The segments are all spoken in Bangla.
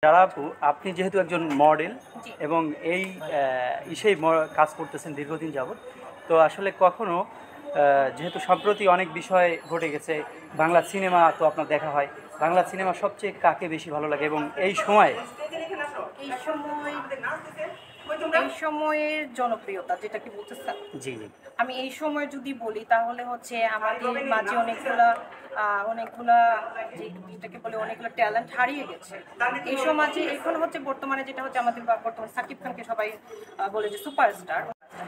যারা আপু, আপনি যেহেতু একজন মডেল এবং এই ইসেই কাজ করতেছেন দীর্ঘদিন যাবৎ, তো আসলে কখনো যেহেতু সম্প্রতি অনেক বিষয় ঘটে গেছে, বাংলা সিনেমা তো আপনার দেখা হয়, বাংলা সিনেমা সবচেয়ে কাকে বেশি ভালো লাগে এবং এই সময় এই সময় এই সময়ের জনপ্রিয়তা যেটা কি বলতেছেন? জি জি আমি এই সময় যদি বলি তাহলে হচ্ছে আমাদের মাঝে অনেকগুলা যেটাকে বলে অনেকগুলো ট্যালেন্ট হারিয়ে গেছে এই সমাজে। এখন হচ্ছে বর্তমানে যেটা হচ্ছে আমাদের বর্তমানে সাকিব খানকে সবাই বলে যে সুপারস্টার।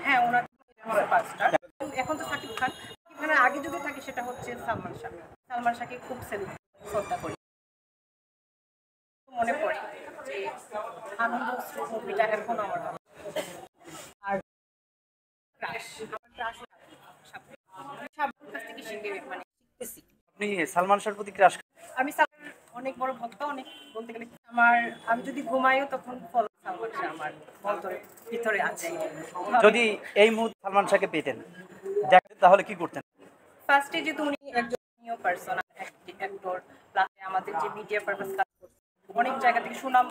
হ্যাঁ, ওনার সুপারস্টার। এখন তো সাকিব খানের আগে যদি থাকে সেটা হচ্ছে সালমান শাহকে খুব শ্রদ্ধা করি। মনে পড়ে যে আনন্দ মুভিটা এখন আমার আর আপনি সালমান শাহর প্রতি ক্রাশ? আমি অনেক বড় ভক্ত, অনেক বলতে গেলে আমি যদি ঘুমাইও তখন সালমান শাহ আমার ভিতরে আছে। যদি এই মুহূর্তে সালমান শাহকে পেতেন দেখেন তাহলে কি করতেন? ফার্স্টে যেহেতু উনি একজন নিউ পারসন, অ্যাক্টর, প্লাস আমাদের যে মিডিয়া পারপাস কাজ করছে, অনেক জায়গা থেকে সুনাম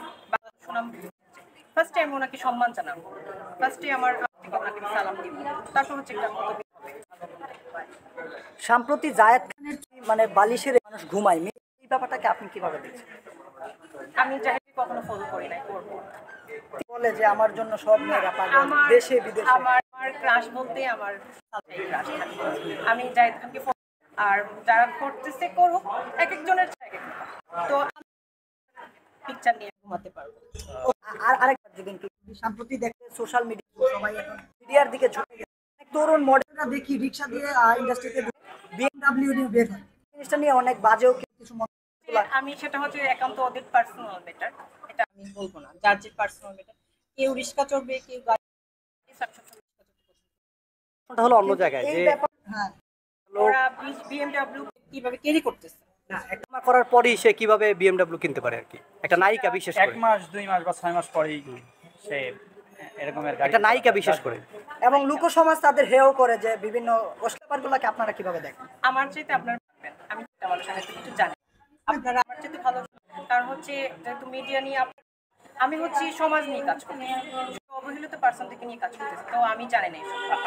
ফার্স্টে আমি ওনাকে সম্মান জানাবো। ফার্স্টে আমার ওনাকে সালাম দিব, তারপর হচ্ছে একটা মতবিদ হবে। সম্প্রতি জায়েদ খানের মানে বালিশের মানুষ ঘুমায়, এই ব্যাপারটাকে আপনি কিভাবে দেখছেন? আমি জাহেদকে কখনো ফলো করি নাই, করবো। বলে যে আমার জন্য সব মেয়েরা পাগল, দেশে বিদেশে। আমার ক্রাশ বলতে আমার ক্রাশ। আমি জাহেদ খানকে আর যারা করতেছে করুক, এক একজনের জায়গা। তো পিকচার নিয়ে ঘুমাতে পারবো। আর আরেকটা যদি সম্প্রতি দেখতে সোশ্যাল মিডিয়া সবাই এখন মিডিয়ার দিকে ঝুঁকে গেছে। অনেক তরুণ মডেলরা দেখি রিক্সা দিয়ে ইন্ডাস্ট্রিতে BMW নিয়ে বের হয়, জিনিসটা নিয়ে অনেক বাজেও কিছু আমি সেটা হচ্ছে একান্ত ওদের পার্সোনাল ম্যাটার, এটা আমি বলবো না। যার যে পার্সোনাল ম্যাটার, কেউ রিক্সা চড়বে, কেউ গাড়ি হলো অন্য জায়গায় যে হ্যাঁ ওরা BMW কিভাবে ক্যারি করতেছে একটা করার পরেই সে কিভাবে BMW কিনতে পারে আর কি, একটা নায়িকা বিশেষ করে 1 মাস 2 মাস বা 6 মাস পরেই সে এরকমের একটা নায়িকা বিশেষ করে। এবং লোক সমাজ তাদের হেয় করে যে বিভিন্ন অশ্লীলতাগুলোকে আপনারা কিভাবে দেখেন? আমার চাইতে আপনারা পারবেন, আমি আমার সাথে কিছু জানি, আপনারা আমার চাইতে ভালো। কারণ হচ্ছে যেহেতু মিডিয়া নিয়ে আমি হচ্ছে সমাজ নিয়ে কাজ করি, অবহেলিত পার্সন থেকে নিয়ে কাজ করতেছি, তো আমি জানি না।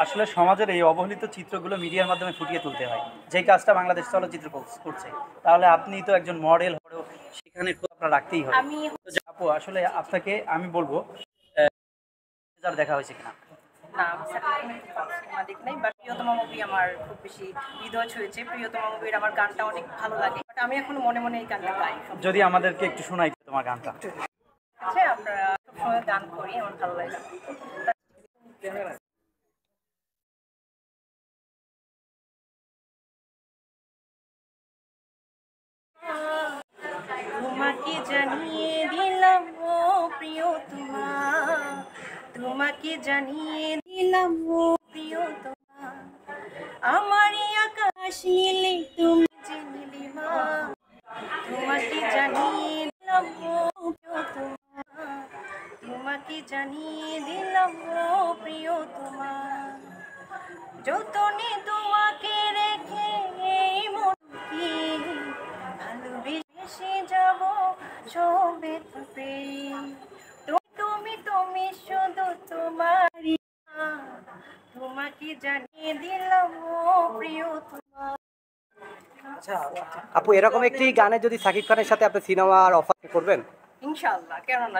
আসলে সমাজের এই অবহেলিত চিত্রগুলো মিডিয়ার মাধ্যমে ফুটিয়ে তুলতে হয়, যেই কাজটা বাংলাদেশ চলচ্চিত্র করছে। তাহলে আপনি তো একজন মডেল হলেও সেখানে আপনার রাখতেই হবে। আমি আপু আসলে আপনাকে আমি বলবো দেখা হয়েছে কিনা? না, সিনেমা দেখি নাই, বাট প্রিয়তমা মুভি আমার খুব বেশি হৃদয় ছুঁয়েছে। প্রিয়তমা মুভির আমার গানটা অনেক ভালো লাগে, বাট আমি এখনো মনে মনে এই গানটা গাই। যদি আমাদেরকে একটু শোনাই তোমার গানটা। আচ্ছা, আপনারা সবসময় গান করি, আমার ভালো লাগে। তোমাকে জানিয়ে দিলাম ও প্রিয়তমা, তোমাকে জানিয়ে দিলাম ও প্রিয়তমা, আমারই আকাশ নীলে তুমি যে নীলিমা, তোমাকে জানিয়ে দিলাম ও প্রিয়তমা, তোমাকে জানিয়ে দিলাম ও প্রিয়তমা, যতনে তোমাকে রেখে এই মনকে ভালোবেসে যাব সবে থাকবে, তুমি শুধু তোমারই, তোমাকে জানিয়ে দিলাম ও প্রিয়তমা। আচ্ছা আপু, এরকম একটি গানে যদি সাকিব খানের সাথে আপনি সিনেমার অফার করবেন? ইনশাআল্লাহ, কেন না।